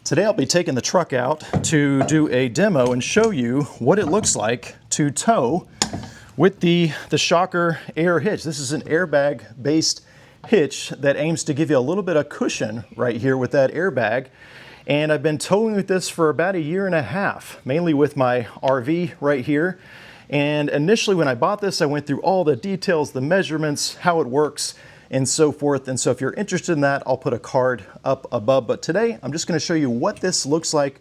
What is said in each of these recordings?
Today I'll be taking the truck out to do a demo and show you what it looks like to tow with the Shocker Air Hitch. This is an airbag based hitch that aims to give you a little bit of cushion right here with that airbag. And I've been towing with this for about a year and a half, mainly with my RV right here. And initially when I bought this, I went through all the details, the measurements, how it works, and so forth. And so if you're interested in that, I'll put a card up above. But today, I'm just gonna show you what this looks like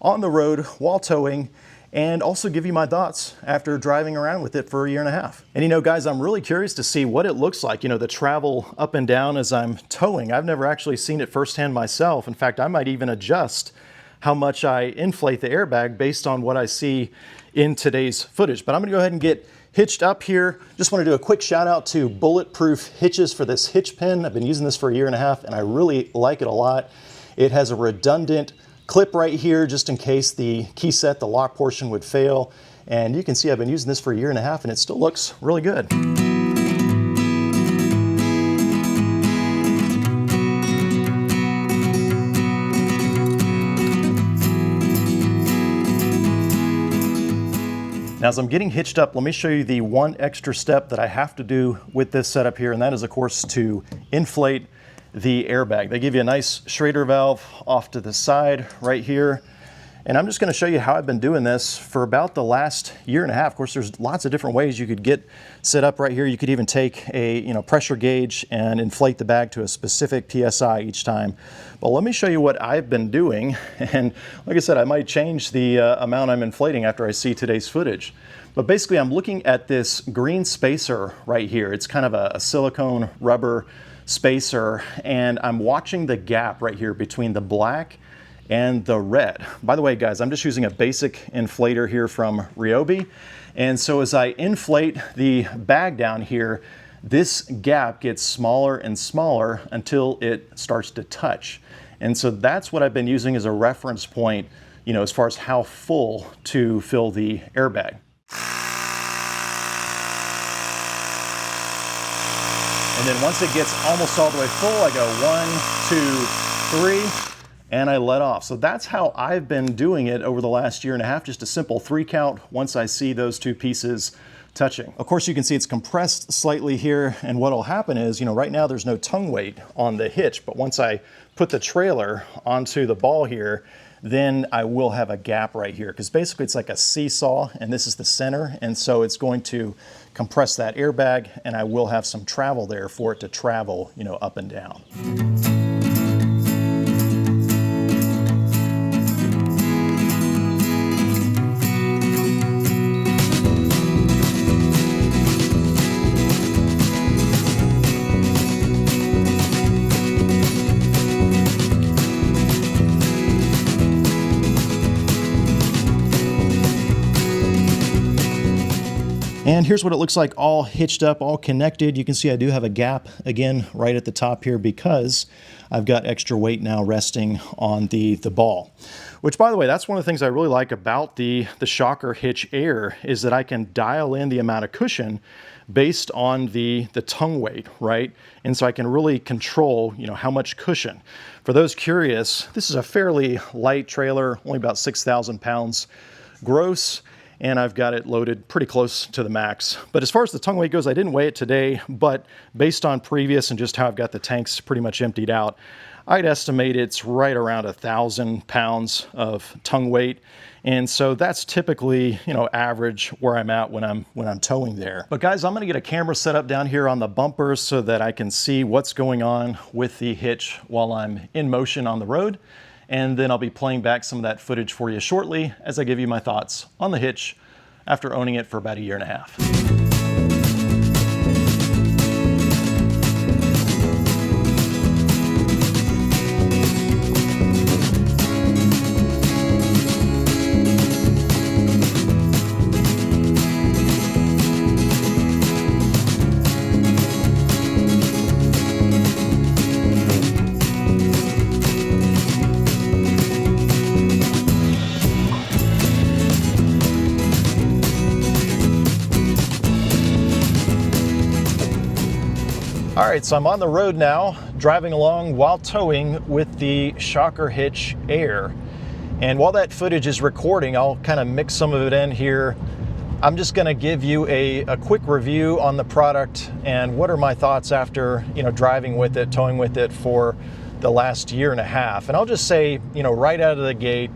on the road while towing, and also give you my thoughts after driving around with it for a year and a half. And you know, guys, I'm really curious to see what it looks like, you know, the travel up and down as I'm towing. I've never actually seen it firsthand myself. In fact, I might even adjust how much I inflate the airbag based on what I see in today's footage. But I'm gonna go ahead and get hitched up here. Just want to do a quick shout out to Bulletproof Hitches for this hitch pin. I've been using this for a year and a half and I really like it a lot. It has a redundant clip right here just in case the key set, the lock portion would fail. And you can see I've been using this for a year and a half and it still looks really good. Now, as I'm getting hitched up, let me show you the one extra step that I have to do with this setup here, and that is, of course, to inflate the airbag. They give you a nice Schrader valve off to the side right here, and I'm just going to show you how I've been doing this for about the last year and a half. Of course, there's lots of different ways you could get set up right here. You could even take a pressure gauge and inflate the bag to a specific PSI each time. But let me show you what I've been doing, and like I said, I might change the amount I'm inflating after I see today's footage. But basically, I'm looking at this green spacer right here. It's kind of a silicone rubber spacer, and I'm watching the gap right here between the black and the red. By the way, guys, I'm just using a basic inflator here from Ryobi. And so as I inflate the bag down here, this gap gets smaller and smaller until it starts to touch. And so that's what I've been using as a reference point, you know, as far as how full to fill the airbag. And then once it gets almost all the way full, I go 1, 2, 3, and I let off. So that's how I've been doing it over the last year and a half, just a simple 3 count once I see those 2 pieces touching. Of course, you can see it's compressed slightly here, and what'll happen is, you know, right now there's no tongue weight on the hitch, but once I put the trailer onto the ball here, then I will have a gap right here, because basically it's like a seesaw, and this is the center, and so it's going to compress that airbag, and I will have some travel there for it to travel, you know, up and down. And here's what it looks like all hitched up, all connected. You can see I do have a gap again right at the top here because I've got extra weight now resting on the ball. Which, by the way, that's one of the things I really like about the Shocker Hitch Air is that I can dial in the amount of cushion based on the tongue weight, right? And so I can really control, you know, how much cushion. For those curious, this is a fairly light trailer, only about 6,000 pounds gross. And I've got it loaded pretty close to the max. But as far as the tongue weight goes, I didn't weigh it today, but based on previous and just how I've got the tanks pretty much emptied out, I'd estimate it's right around 1,000 pounds of tongue weight. And so that's typically, you know, average where I'm at when I'm towing there. But guys, I'm gonna get a camera set up down here on the bumpers so that I can see what's going on with the hitch while I'm in motion on the road. And then I'll be playing back some of that footage for you shortly as I give you my thoughts on the hitch after owning it for about a year and a half. All right, so I'm on the road now, driving along while towing with the Shocker Hitch Air. And while that footage is recording, I'll kind of mix some of it in here. I'm just gonna give you a quick review on the product and what are my thoughts after, driving with it, towing with it for the last year and a half. And I'll just say, right out of the gate,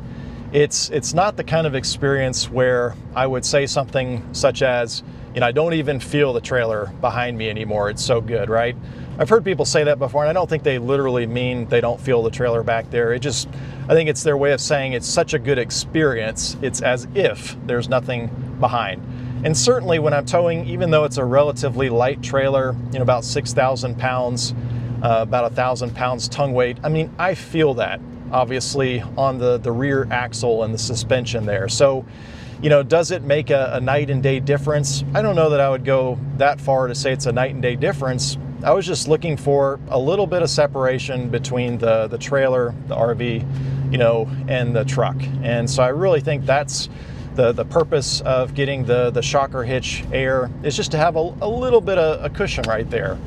it's not the kind of experience where I would say something such as, I don't even feel the trailer behind me anymore. It's so good, right? I've heard people say that before, and I don't think they literally mean they don't feel the trailer back there. I think it's their way of saying it's such a good experience. It's as if there's nothing behind. And certainly when I'm towing, even though it's a relatively light trailer, about 6,000 pounds, about 1,000 pounds tongue weight, I feel that obviously on the rear axle and the suspension there. So, does it make a night and day difference? I don't know that I would go that far to say it's a night and day difference. I was just looking for a little bit of separation between the trailer, the RV, and the truck. And so I really think that's the purpose of getting the Shocker Hitch Air, is just to have a little bit of a cushion right there.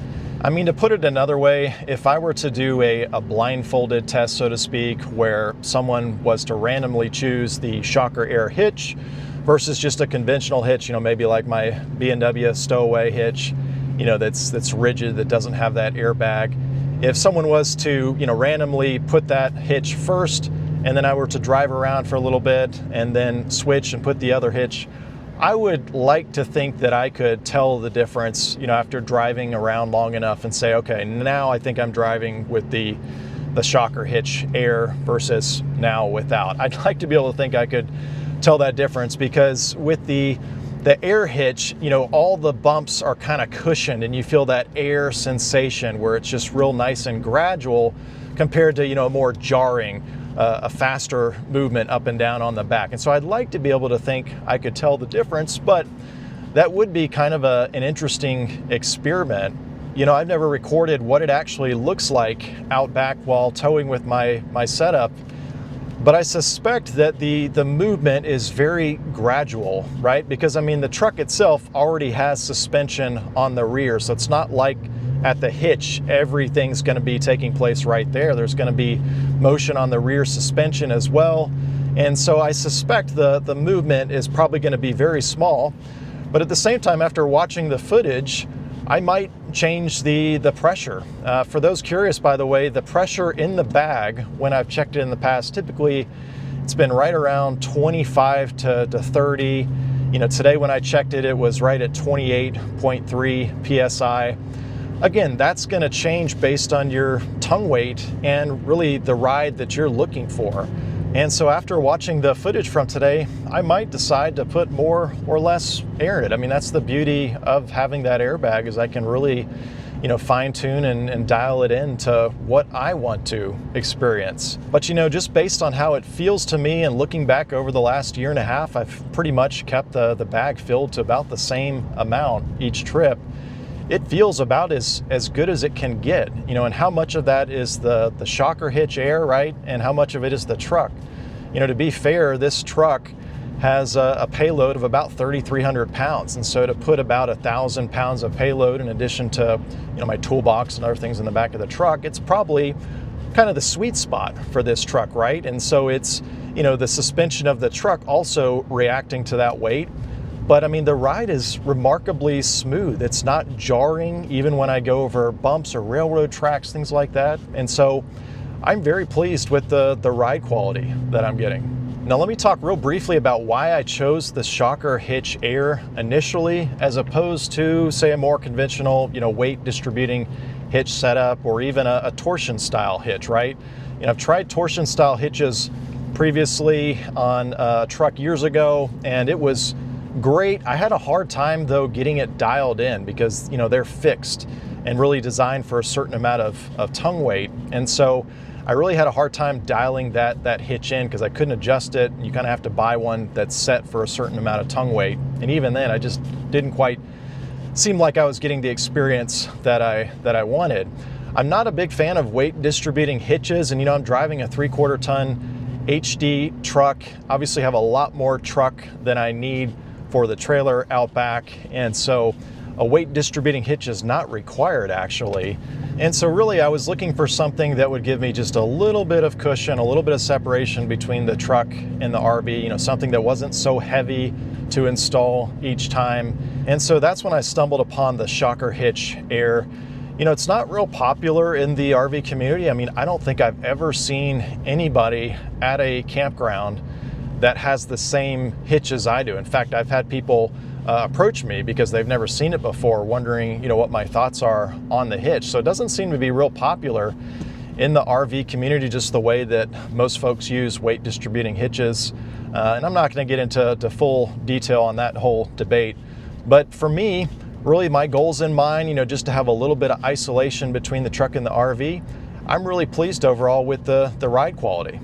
To put it another way, if I were to do a blindfolded test, so to speak, where someone was to randomly choose the Shocker Air Hitch versus just a conventional hitch, maybe like my B&W stowaway hitch, that's rigid, that doesn't have that airbag. If someone was to, randomly put that hitch first, and then I were to drive around for a little bit and then switch and put the other hitch, I would like to think that I could tell the difference, after driving around long enough and say, okay, now I think I'm driving with the Shocker Hitch Air versus now without. I'd like to be able to think I could tell that difference, because with the air hitch, all the bumps are kind of cushioned and you feel that air sensation where it's just real nice and gradual compared to, a more jarring, a faster movement up and down on the back. And so I'd like to be able to think I could tell the difference, but that would be kind of an interesting experiment. I've never recorded what it actually looks like out back while towing with my setup, but I suspect that the movement is very gradual, right? Because the truck itself already has suspension on the rear, so it's not like at the hitch everything's going to be taking place right there. There's going to be motion on the rear suspension as well, and so I suspect the movement is probably going to be very small. But at the same time, after watching the footage, I might change the pressure. For those curious, by the way, the pressure in the bag, when I've checked it in the past, typically it's been right around 25 to 30. Today when I checked it, it was right at 28.3 PSI. Again, that's going to change based on your tongue weight and really the ride that you're looking for. And so after watching the footage from today, I might decide to put more or less air in it. That's the beauty of having that airbag, is I can really, fine tune and dial it in to what I want to experience. But just based on how it feels to me and looking back over the last year and a half, I've pretty much kept the bag filled to about the same amount each trip. It feels about as good as it can get, and how much of that is the Shocker Hitch Air, right? And how much of it is the truck? To be fair, this truck has a payload of about 3,300 pounds. And so to put about 1,000 pounds of payload in addition to, my toolbox and other things in the back of the truck, it's probably kind of the sweet spot for this truck, right? And so it's, the suspension of the truck also reacting to that weight. But the ride is remarkably smooth. It's not jarring even when I go over bumps or railroad tracks, things like that. And so I'm very pleased with the ride quality that I'm getting. Now let me talk real briefly about why I chose the Shocker Hitch Air initially, as opposed to, say, a more conventional, weight distributing hitch setup, or even a torsion style hitch, right? I've tried torsion style hitches previously on a truck years ago, and it was great. I had a hard time though getting it dialed in, because they're fixed and really designed for a certain amount of tongue weight, and so I really had a hard time dialing that hitch in, because I couldn't adjust it. You kind of have to buy one that's set for a certain amount of tongue weight, and even then I just didn't quite seem like I was getting the experience that I wanted. I'm not a big fan of weight distributing hitches, and I'm driving a 3/4 ton HD truck. Obviously have a lot more truck than I need for the trailer out back, and so a weight distributing hitch is not required actually. And so really I was looking for something that would give me just a little bit of cushion, a little bit of separation between the truck and the RV, you know, something that wasn't so heavy to install each time. And so that's when I stumbled upon the Shocker Hitch Air. You know, it's not real popular in the RV community. I mean, I don't think I've ever seen anybody at a campground that has the same hitch as I do. In fact, I've had people approach me because they've never seen it before, wondering, you know, what my thoughts are on the hitch. So it doesn't seem to be real popular in the RV community, just the way that most folks use weight distributing hitches. And I'm not going to get into full detail on that whole debate. But for me, really my goals in mind, you know, just to have a little bit of isolation between the truck and the RV. I'm really pleased overall with the ride quality.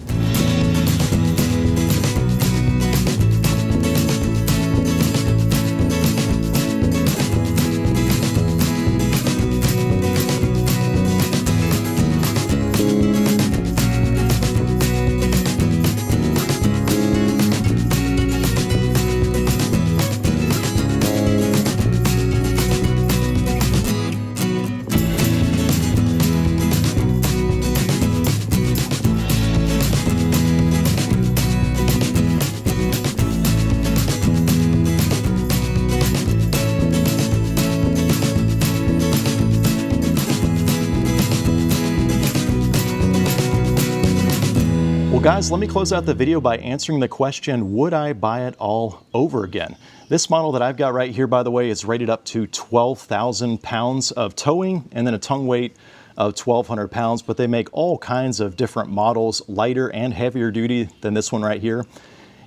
Guys, let me close out the video by answering the question, would I buy it all over again? This model that I've got right here, by the way, is rated up to 12,000 pounds of towing and then a tongue weight of 1,200 pounds, but they make all kinds of different models, lighter and heavier duty than this one right here.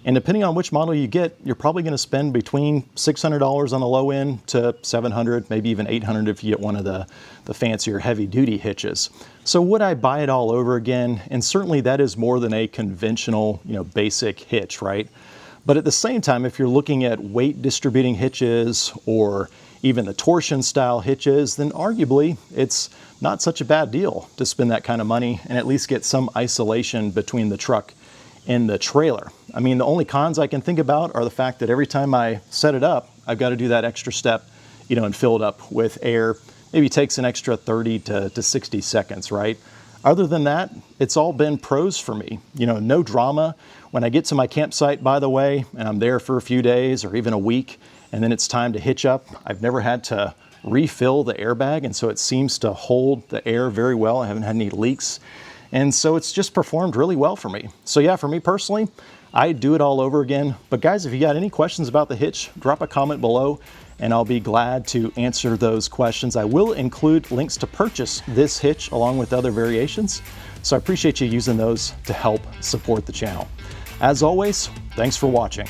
And depending on which model you get, you're probably going to spend between $600 on the low end to $700, maybe even $800 if you get one of the fancier heavy duty hitches. So would I buy it all over again? And certainly that is more than a conventional, you know, basic hitch, right? But at the same time, if you're looking at weight distributing hitches or even the torsion style hitches, then arguably it's not such a bad deal to spend that kind of money and at least get some isolation between the truck and the trailer. I mean, the only cons I can think about are the fact that every time I set it up, I've got to do that extra step, you know, and fill it up with air. Maybe takes an extra 30 to 60 seconds, right? Other than that, it's all been pros for me. You know, no drama. When I get to my campsite, by the way, and I'm there for a few days or even a week, and then it's time to hitch up, I've never had to refill the airbag, and so it seems to hold the air very well. I haven't had any leaks. And so it's just performed really well for me. So yeah, for me personally, I'd do it all over again. But guys, if you got any questions about the hitch, drop a comment below and I'll be glad to answer those questions. I will include links to purchase this hitch along with other variations. So I appreciate you using those to help support the channel. As always, thanks for watching.